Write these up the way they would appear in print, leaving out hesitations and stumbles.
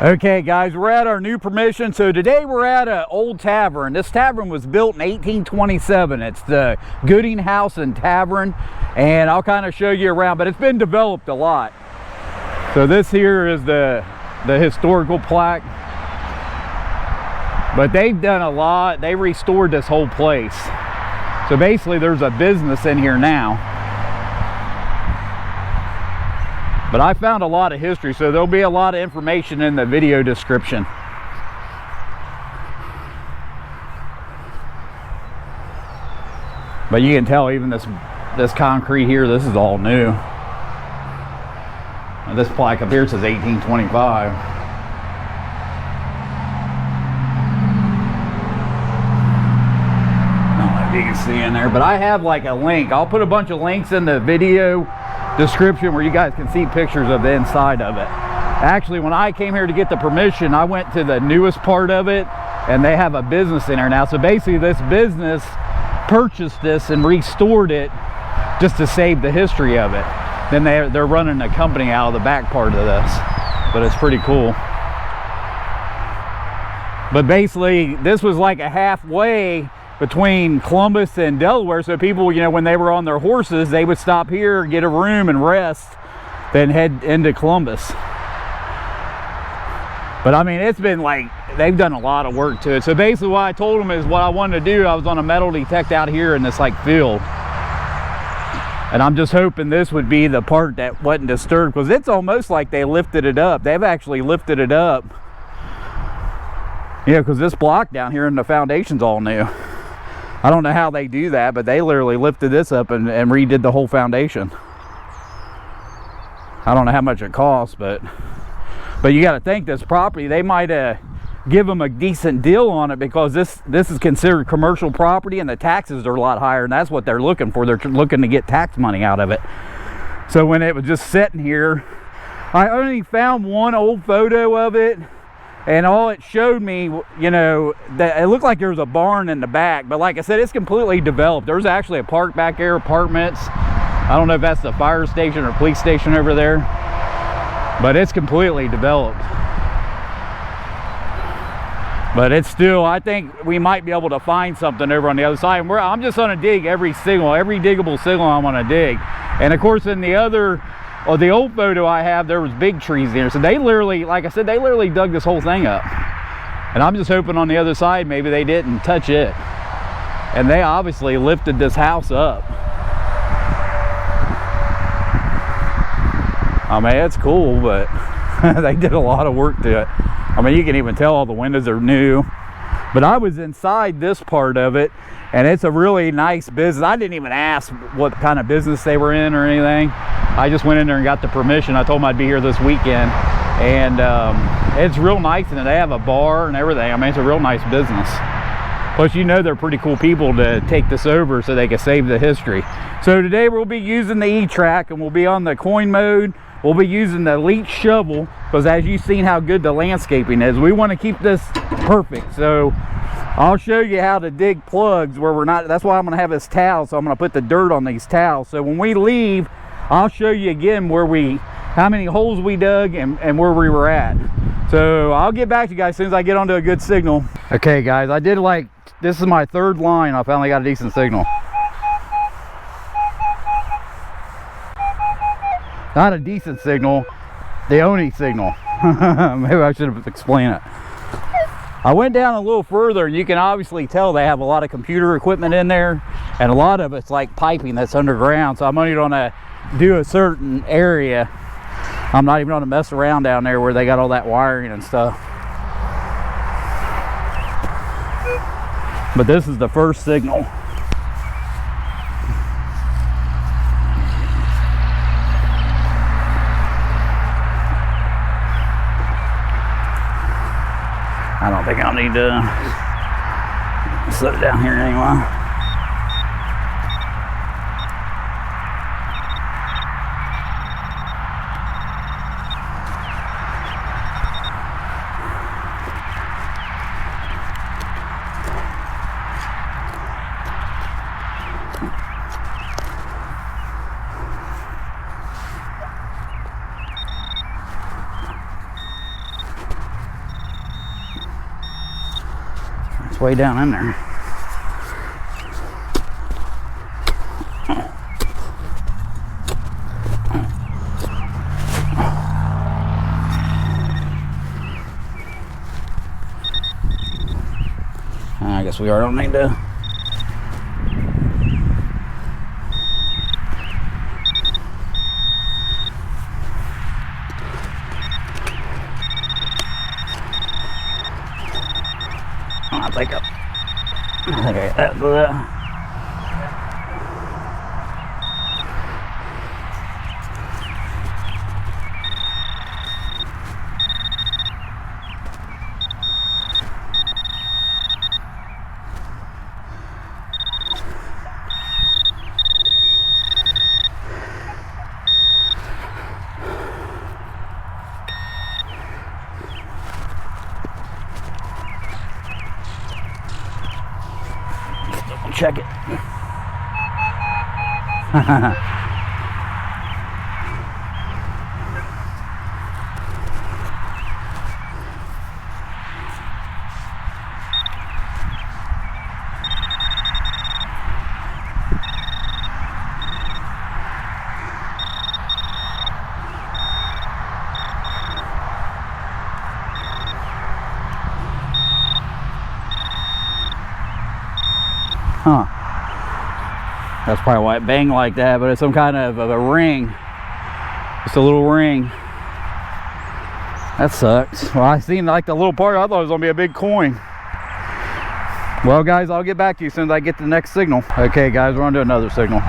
Okay guys, we're at our new permission. So today we're at an old tavern. This tavern was built in 1827. It's the Gooding House and Tavern, and I'll kind of show you around, but it's been developed a lot. So this here is the historical plaque, but they've done a lot. They restored this whole place. So basically there's a business in here now. But I found a lot of history, so there'll be a lot of information in the video description. But you can tell even this concrete here, this is all new. And this plaque up here says 1825. I don't know if you can see in there, but I have like a link. I'll put a bunch of links in the video description where you guys can see pictures of the inside of it. Actually, when I came here to get the permission, I went to the newest part of it, and they have a business in there now. So basically this business purchased this and restored it just to save the history of it. Then they're running a company out of the back part of this, but it's pretty cool. But basically this was like a halfway between Columbus and Delaware, so people, you know, when they were on their horses, they would stop here, get a room and rest, then head into Columbus. But I mean, it's been like, they've done a lot of work to it. So basically what I told them is what I wanted to do. I was on a metal detect out here in this like field, and I'm just hoping this would be the part that wasn't disturbed, because it's almost like they lifted it up. They've actually lifted it up. Yeah, because this block down here and the foundation's all new. I don't know how they do that, but they literally lifted this up and redid the whole foundation. I don't know how much it costs, but you got to think this property, they might give them a decent deal on it, because this is considered commercial property and the taxes are a lot higher, and that's what they're looking for. They're looking to get tax money out of it. So when it was just sitting here, I only found one old photo of it, and all it showed me, you know, that it looked like there was a barn in the back. But like I said, it's completely developed. There's actually a park back there, apartments. I don't know if that's the fire station or police station over there, but it's completely developed. But it's still, I think we might be able to find something over on the other side. And I'm just gonna dig every diggable signal I'm gonna dig. And of course in the other, or the old photo I have, there was big trees there. So they literally, like I said, they literally dug this whole thing up. And I'm just hoping on the other side, maybe they didn't touch it. And they obviously lifted this house up. I mean, it's cool, but they did a lot of work to it. I mean, you can even tell all the windows are new. But I was inside this part of it, and it's a really nice business. I didn't even ask what kind of business they were in or anything. I just went in there and got the permission. I told them I'd be here this weekend, and it's real nice, and they have a bar and everything. I mean, it's a real nice business. Plus, you know, they're pretty cool people to take this over so they can save the history. So today we'll be using the E-Track, and we'll be on the coin mode. We'll be using the leach shovel, because as you've seen how good the landscaping is, we want to keep this perfect. So I'll show you how to dig plugs where we're not. That's why I'm going to have this towel, so I'm going to put the dirt on these towels. So when we leave, I'll show you again how many holes we dug and where we were at. So I'll get back to you guys as soon as I get onto a good signal. Okay guys, I did this is my third line. I finally got a decent signal. Not a decent signal, the only signal. Maybe I should have explained it. I went down a little further, and you can obviously tell they have a lot of computer equipment in there, and a lot of it's like piping that's underground. So I'm only gonna do a certain area. I'm not even gonna mess around down there where they got all that wiring and stuff. But this is the first signal. I don't think I'll need to slow down here anymore. way down in there. I guess we don't need to. I think I got that for that. Check it. Huh. That's probably why it banged like that, but it's some kind of a ring. Just a little ring. That sucks. Well, I seen like the little part, I thought it was gonna be a big coin. Well guys, I'll get back to you as soon as I get the next signal. Okay guys, we're on to another signal.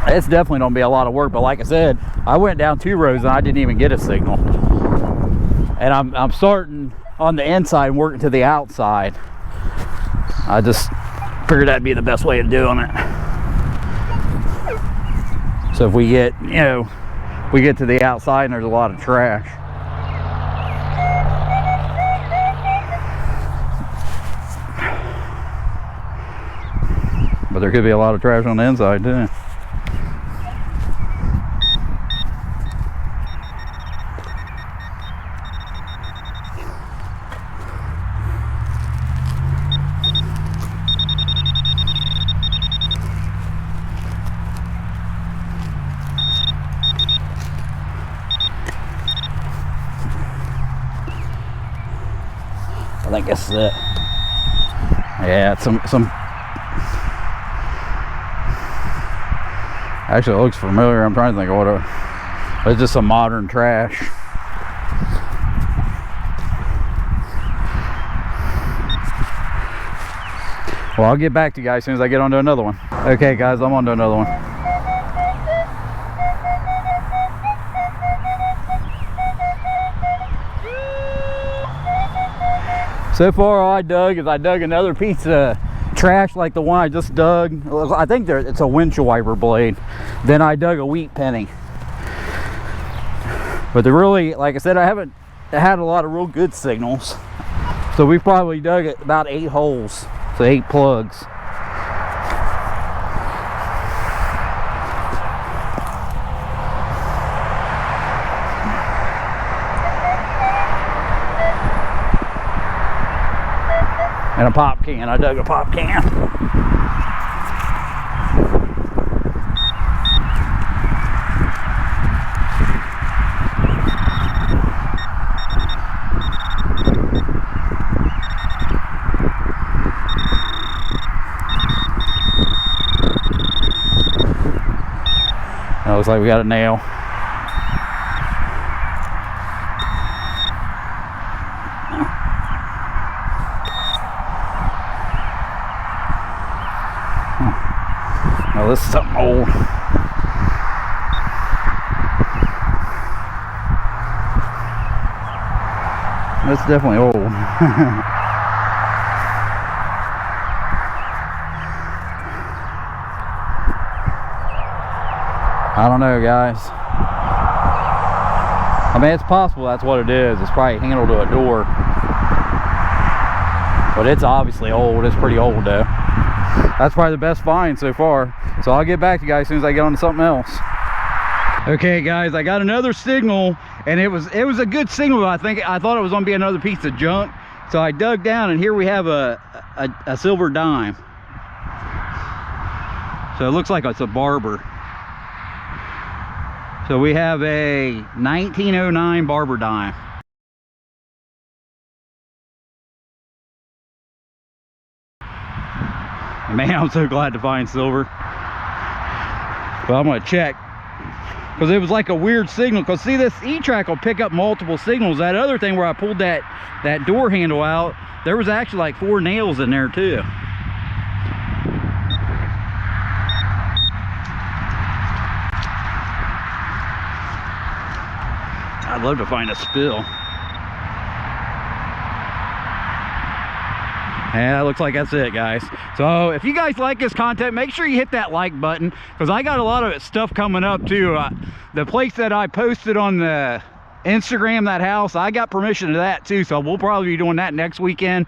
It's definitely don't be a lot of work, but like I said, I went down 2 rows and I didn't even get a signal. And I'm starting on the inside and working to the outside. I just figured that'd be the best way of doing it. So if we get, you know, we get to the outside and there's a lot of trash. But there could be a lot of trash on the inside too. I think that's it. Yeah, it's some actually it looks familiar. I'm trying to think of what it's just some modern trash. Well, I'll get back to you guys as soon as I get onto another one. Okay guys, I'm onto another one. So far all I dug is I dug another piece of trash like the one I just dug. I think it's a windshield wiper blade. Then I dug a wheat penny. But they're really, like I said, I haven't had a lot of real good signals. So we probably dug about 8 holes, so 8 plugs. And a pop can. I dug a pop can. That looks like we got a nail. Oh, this is something old. That's definitely old. I don't know, guys. I mean, it's possible that's what it is. It's probably handled to a door. But it's obviously old. It's pretty old though. That's probably the best find so far. So I'll get back to you guys as soon as I get on to something else. Okay guys, I got another signal, and it was a good signal, but I thought it was gonna be another piece of junk. So I dug down, and here we have a silver dime. So it looks like it's a barber. So we have a 1909 barber dime. Man, I'm so glad to find silver. Well, I'm gonna check, because it was like a weird signal. Because see, this E-track will pick up multiple signals. That other thing where I pulled that door handle out, there was actually like 4 nails in there too. I'd love to find a spill. Yeah, looks like that's it, guys. So if you guys like this content, make sure you hit that like button, because I got a lot of stuff coming up too. The place that I posted on the Instagram, that house, I got permission to that too, so we'll probably be doing that next weekend.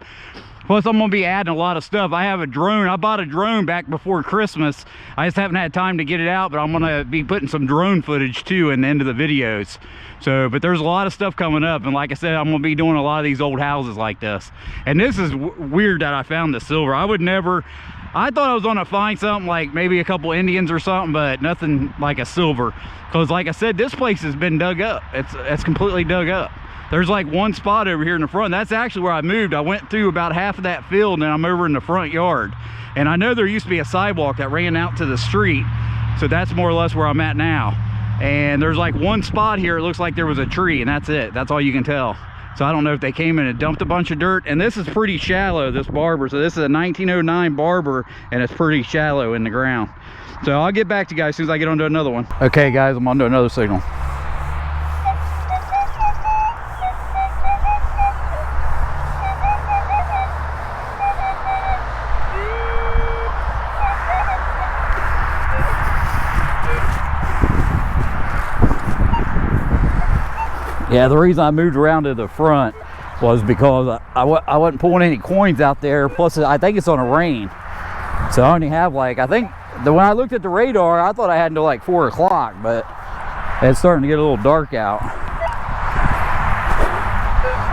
Plus, I'm gonna be adding a lot of stuff. I have a drone. I bought a drone back before Christmas. I just haven't had time to get it out, but I'm gonna be putting some drone footage too in the end of the videos. So, but there's a lot of stuff coming up, and like I said, I'm gonna be doing a lot of these old houses like this. And this is weird that I found the silver. I thought I was gonna find something like maybe a couple Indians or something, but nothing like a silver. Because like I said, this place has been dug up. It's completely dug up. There's like one spot over here in the front. That's actually where I moved. I went through about half of that field, and I'm over in the front yard. And I know there used to be a sidewalk that ran out to the street, so that's more or less where I'm at now. And there's like one spot here, it looks like there was a tree, and that's it. That's all you can tell. So I don't know if they came in and dumped a bunch of dirt. And this is pretty shallow, this barber. So this is a 1909 barber, and it's pretty shallow in the ground. So I'll get back to you guys as soon as I get onto another one. Okay guys, I'm onto another signal. Yeah, the reason I moved around to the front was because I wasn't pulling any coins out there. Plus, I think it's on a rain. So I only have like, I think, when I looked at the radar, I thought I had until like 4 o'clock, but it's starting to get a little dark out.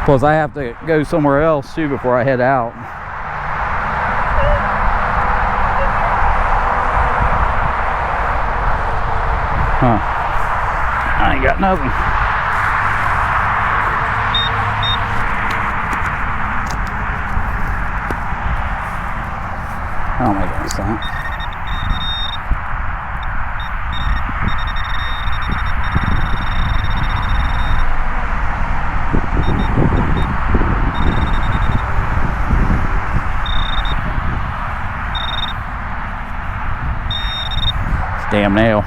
Plus, I have to go somewhere else too before I head out. Huh. I ain't got nothing. Oh my goodness, that. Damn nail.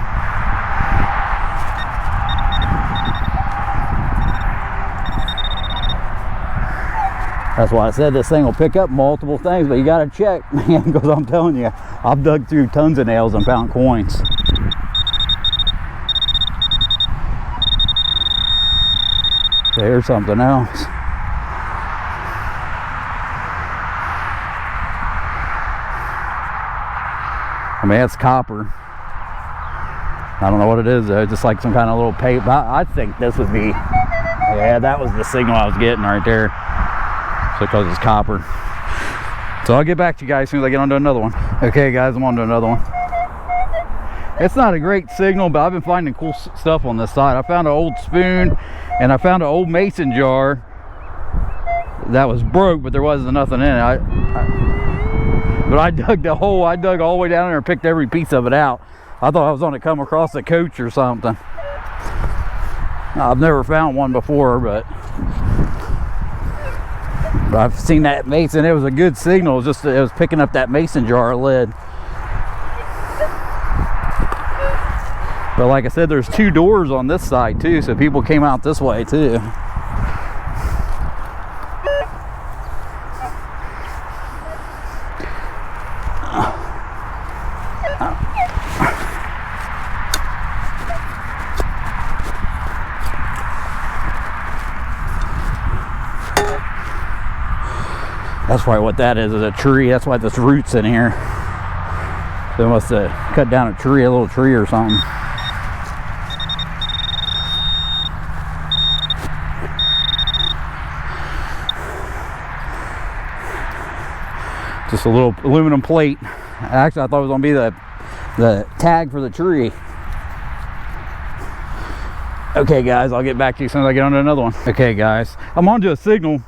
That's why I said this thing will pick up multiple things, but you gotta check, man, because I'm telling you, I've dug through tons of nails and found coins. So here's something else. I mean, it's copper. I don't know what it is though, just like some kind of little paper. I think this would be, yeah, that was the signal I was getting right there. Because it's copper. So I'll get back to you guys as soon as I get onto another one. Okay guys, I'm onto another one. It's not a great signal, but I've been finding cool stuff on this side. I found an old spoon, and I found an old mason jar that was broke, but there wasn't nothing in it. But I dug the hole. I dug all the way down there and picked every piece of it out. I thought I was going to come across a coach or something. I've never found one before, but I've seen that mason. It was a good signal. It was picking up that mason jar lid. But like I said, there's 2 doors on this side too, so people came out this way too. That's probably what that is a tree. That's why this root's in here. They must have cut down a tree, a little tree or something. Just a little aluminum plate. Actually, I thought it was gonna be the tag for the tree. Okay guys, I'll get back to you as soon as I get onto another one. Okay guys, I'm onto a signal.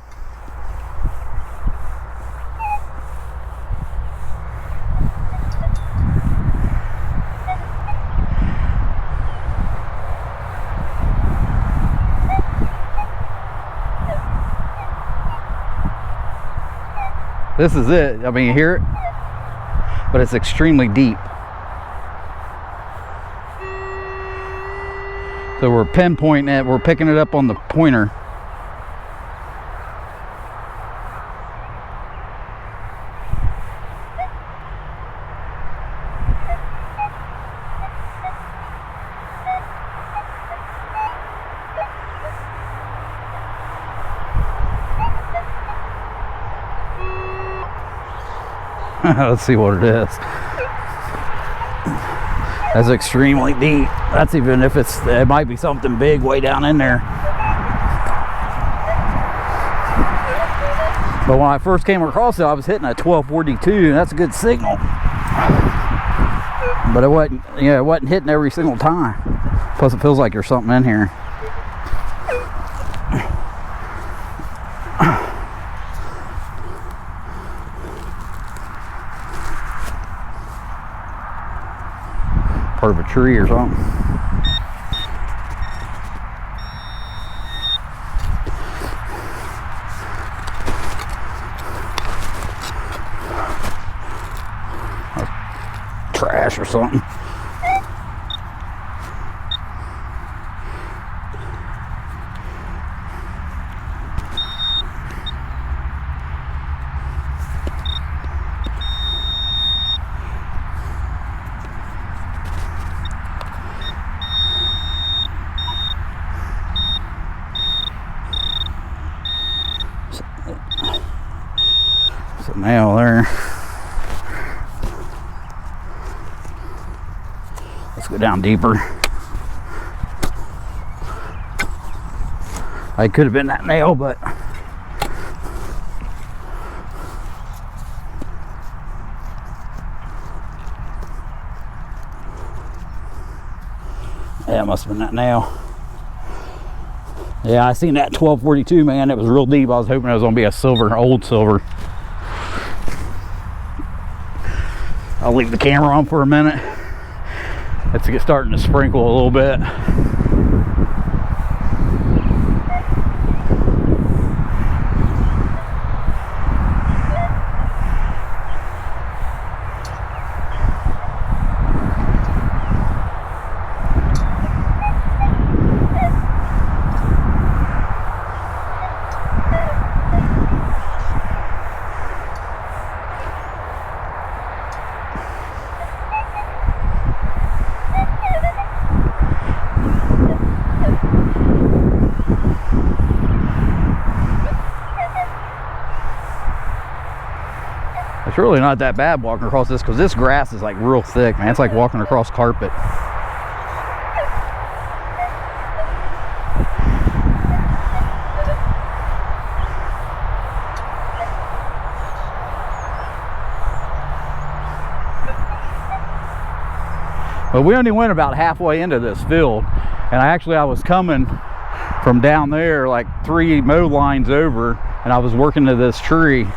This is it. I mean, you hear it, but it's extremely deep. So we're pinpointing it, we're picking it up on the pointer. Let's see what it is. That's extremely deep. That's even if it might be something big way down in there. But when I first came across it, I was hitting a 1242, and that's a good signal. But it wasn't, yeah, it wasn't hitting every single time. Plus, it feels like there's something in here. Part of a tree or something. Trash or something. So now there. Let's go down deeper. I could have been that nail, but yeah, it must have been that nail. Yeah, I seen that 1242, man. It was real deep. I was hoping it was gonna be a silver, old silver. I'll leave the camera on for a minute. It's starting to sprinkle a little bit. It's really not that bad walking across this because this grass is like real thick, man. It's like walking across carpet. But we only went about halfway into this field, and I was coming from down there like 3 mow lines over, and I was working to this tree.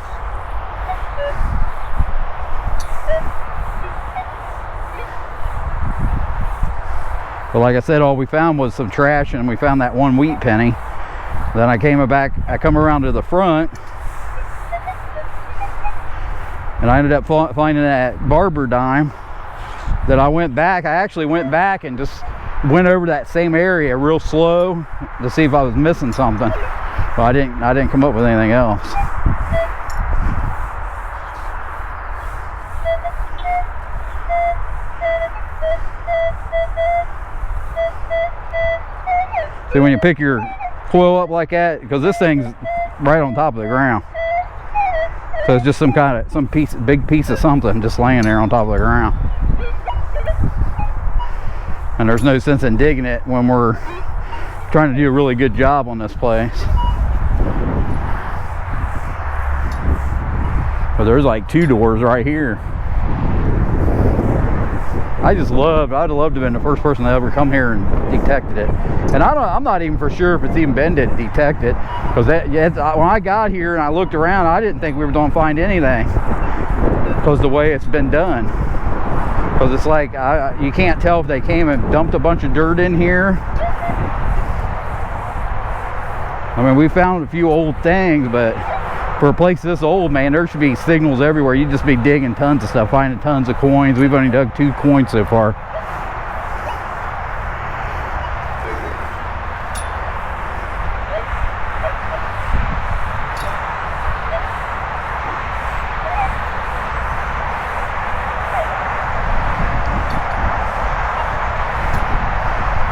But like I said, all we found was some trash, and we found that one wheat penny. Then I come around to the front, and I ended up finding that barber dime. That I actually went back and just went over that same area real slow to see if I was missing something. But I didn't come up with anything else. See, when you pick your quill up like that, because this thing's right on top of the ground. So it's just some big piece of something just laying there on top of the ground. And there's no sense in digging it when we're trying to do a really good job on this place. But there's like 2 doors right here. I'd have loved to have been the first person to ever come here and detected it. And I'm not even for sure if it's even been to detect it, because when I got here and I looked around, I didn't think we were going to find anything, because the way it's been done. Because it's like you can't tell if they came and dumped a bunch of dirt in here. I mean, we found a few old things, but for a place this old, man, there should be signals everywhere. You'd just be digging tons of stuff, finding tons of coins. We've only dug 2 coins so far.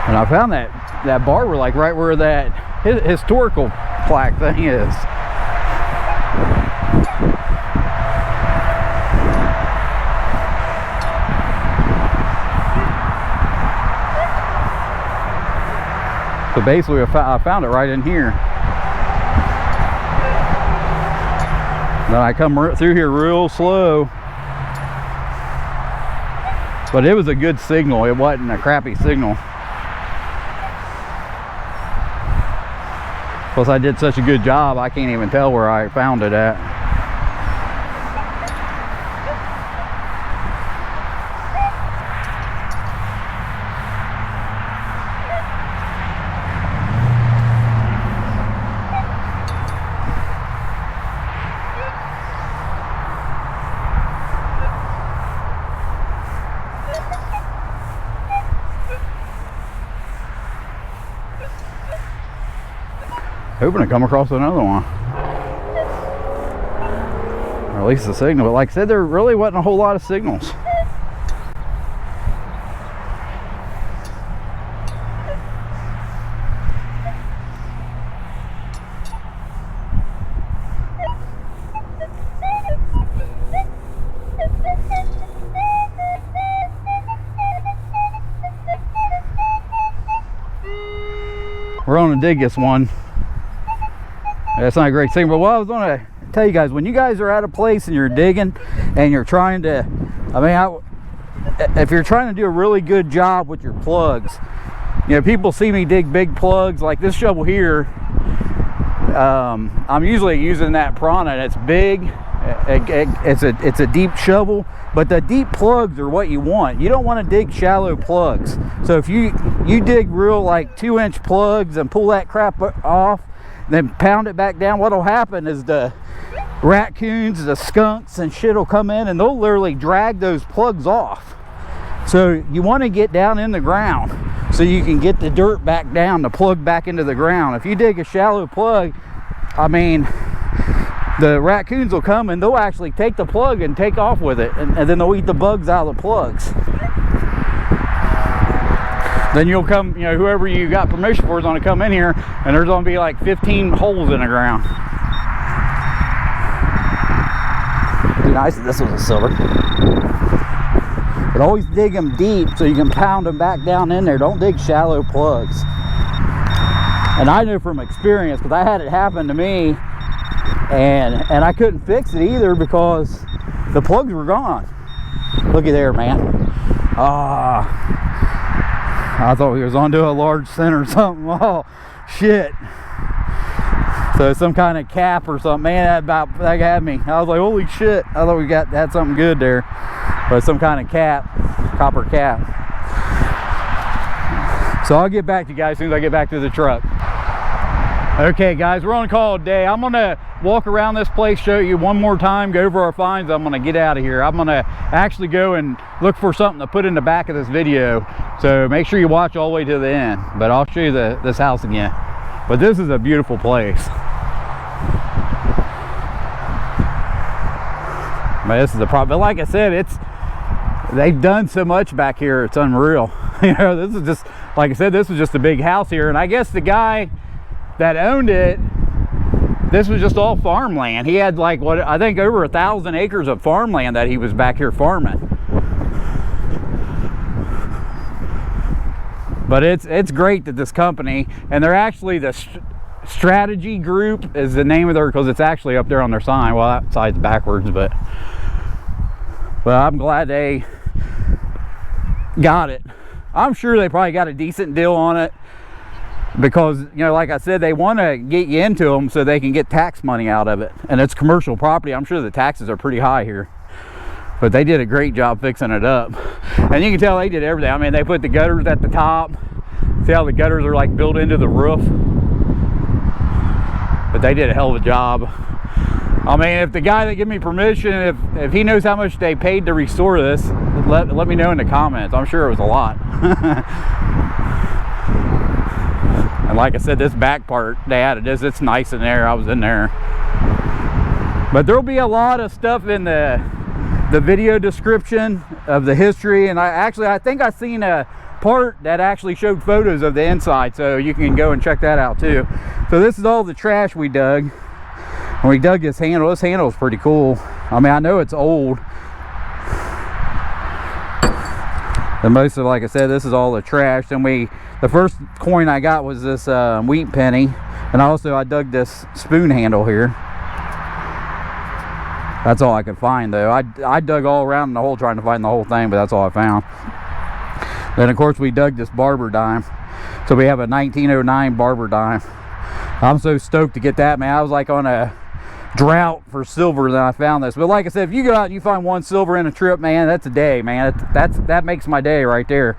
And I found that barber, like right where that historical plaque thing is. So basically I found it right in here. Then I come through here real slow. But it was a good signal. It wasn't a crappy signal. Plus I did such a good job, I can't even tell where I found it at. Hoping to come across another one, or at least a signal. But like I said, there really wasn't a whole lot of signals. We're gonna dig this one. That's not a great thing, but what I was going to tell you guys, when you guys are at a place and you're digging and you're trying to, if you're trying to do a really good job with your plugs, you know, people see me dig big plugs like this shovel here. I'm usually using that Prana, and it's big. It's a deep shovel, but the deep plugs are what you want. You don't want to dig shallow plugs. So if you dig real like 2-inch plugs and pull that crap off, then pound it back down, what'll happen is the raccoons, the skunks and shit will come in and they'll literally drag those plugs off. So you want to get down in the ground so you can get the dirt back down, the plug back into the ground. If you dig a shallow plug, I mean, the raccoons will come and they'll actually take the plug and take off with it, and then they'll eat the bugs out of the plugs. Then you'll come, you know, whoever you got permission for is going to come in here, and there's going to be like 15 holes in the ground. It'd be nice if this was a silver. But always dig them deep so you can pound them back down in there. Don't dig shallow plugs. And I know from experience, because I had it happen to me, and I couldn't fix it either because the plugs were gone. Looky there, man. I thought he was onto a large center or something. Oh, shit. So some kind of cap or something. Man, that had me. I was like, holy shit. I thought we had something good there. But some kind of cap, copper cap. So I'll get back to you guys as soon as I get back to the truck. Okay, guys, we're on call today. I'm going to walk around this place, show you one more time, go over our finds. I'm going to get out of here. I'm going to actually go and look for something to put in the back of this video. So make sure you watch all the way to the end. But I'll show you this house again. But this is a beautiful place. But this is a problem. But like I said, they've done so much back here. It's unreal. You know, this is just, like I said, this was just a big house here. And I guess the guy that owned it this was just all farmland. He had like, what, I think over 1,000 acres of farmland that he was back here farming. But it's great that this company, and they're actually the Strategy Group is the name of their, because it's actually up there on their sign. Well, that side's backwards, but I'm glad they got it. I'm sure they probably got a decent deal on it, because, you know, like I said, they want to get you into them so they can get tax money out of it, and it's commercial property. I'm sure the taxes are pretty high here, but they did a great job fixing it up. And you can tell they did everything. I mean, they put the gutters at the top. See how the gutters are like built into the roof? But they did a hell of a job. I mean, if the guy that gave me permission, if he knows how much they paid to restore this, let me know in the comments. I'm sure it was a lot. And like I said, this back part, they added this. It's nice in there. I was in there. But there'll be a lot of stuff in the video description of the history. And I think I seen a part that actually showed photos of the inside, so you can go and check that out too. So this is all the trash we dug. And we dug this handle. This handle is pretty cool. I mean, I know it's old. And most of, like I said, this is all the trash. And the first coin I got was this wheat penny. And also I dug this spoon handle here. That's all I could find though. I dug all around in the hole trying to find the whole thing, but that's all I found. Then of course we dug this barber dime. So we have a 1909 barber dime. I'm so stoked to get that, man. I was like on a drought for silver, then I found this. But like I said, if you go out and you find one silver in a trip, man, that's a day, man. That makes my day right there.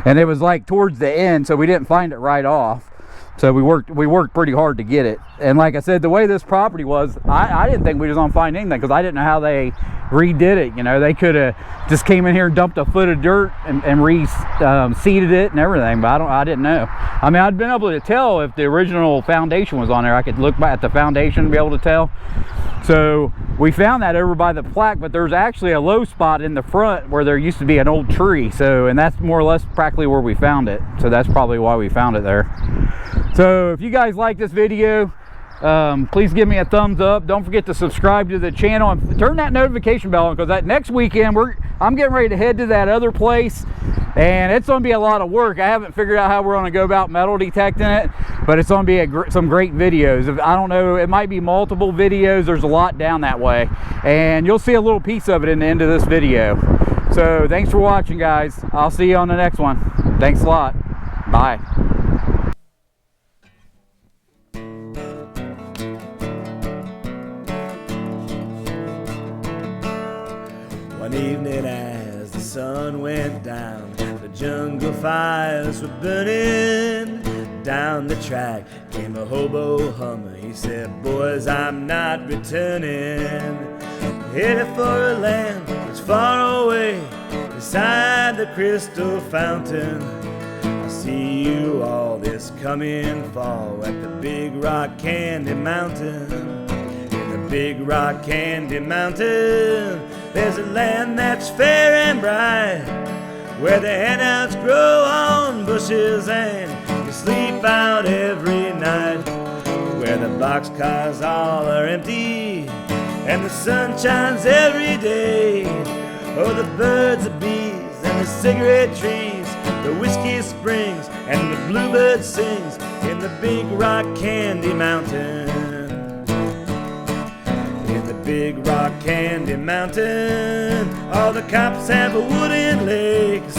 And it was like towards the end, so we didn't find it right off. So we worked pretty hard to get it. And like I said, the way this property was, I didn't think we was gonna find anything, because I didn't know how they redid it. You know, they could have just came in here and dumped a foot of dirt and seeded it and everything, but I didn't know. I mean, I'd been able to tell if the original foundation was on there. I could look back at the foundation and be able to tell. So we found that over by the plaque, but there's actually a low spot in the front where there used to be an old tree. So, and that's more or less practically where we found it. So that's probably why we found it there. So if you guys like this video, please give me a thumbs up. Don't forget to subscribe to the channel and turn that notification bell on, because that next weekend I'm getting ready to head to that other place, and it's going to be a lot of work. I haven't figured out how we're going to go about metal detecting it, but it's going to be some great videos. I don't know, it might be multiple videos. There's a lot down that way, and you'll see a little piece of it in the end of this video. So thanks for watching, guys. I'll see you on the next one. Thanks a lot. Bye. One evening as the sun went down, the jungle fires were burning. Down the track came a hobo hummer. He said, "Boys, I'm not returning. Headed for a land that's far away, beside the crystal fountain. I see you all this coming fall at the Big Rock Candy Mountain. In the Big Rock Candy Mountain, there's a land that's fair and bright, where the handouts grow on bushes and you sleep out every night, where the boxcars all are empty and the sun shines every day. Oh, the birds, the bees, and the cigarette trees, the whiskey springs and the bluebird sings in the Big Rock Candy Mountain. Big Rock Candy Mountain, all the cops have wooden legs,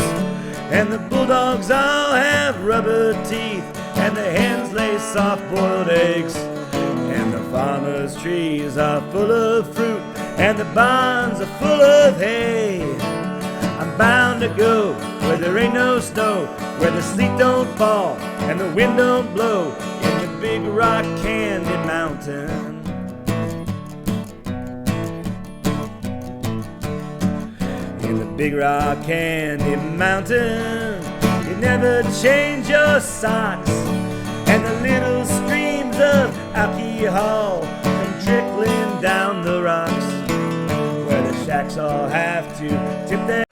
and the bulldogs all have rubber teeth, and the hens lay soft-boiled eggs, and the farmers' trees are full of fruit, and the barns are full of hay. I'm bound to go where there ain't no snow, where the sleet don't fall and the wind don't blow, in the Big Rock Candy Mountain. In the Big Rock Candy Mountain, you never change your socks, and the little streams of alcohol come trickling down the rocks, where the shacks all have to tip their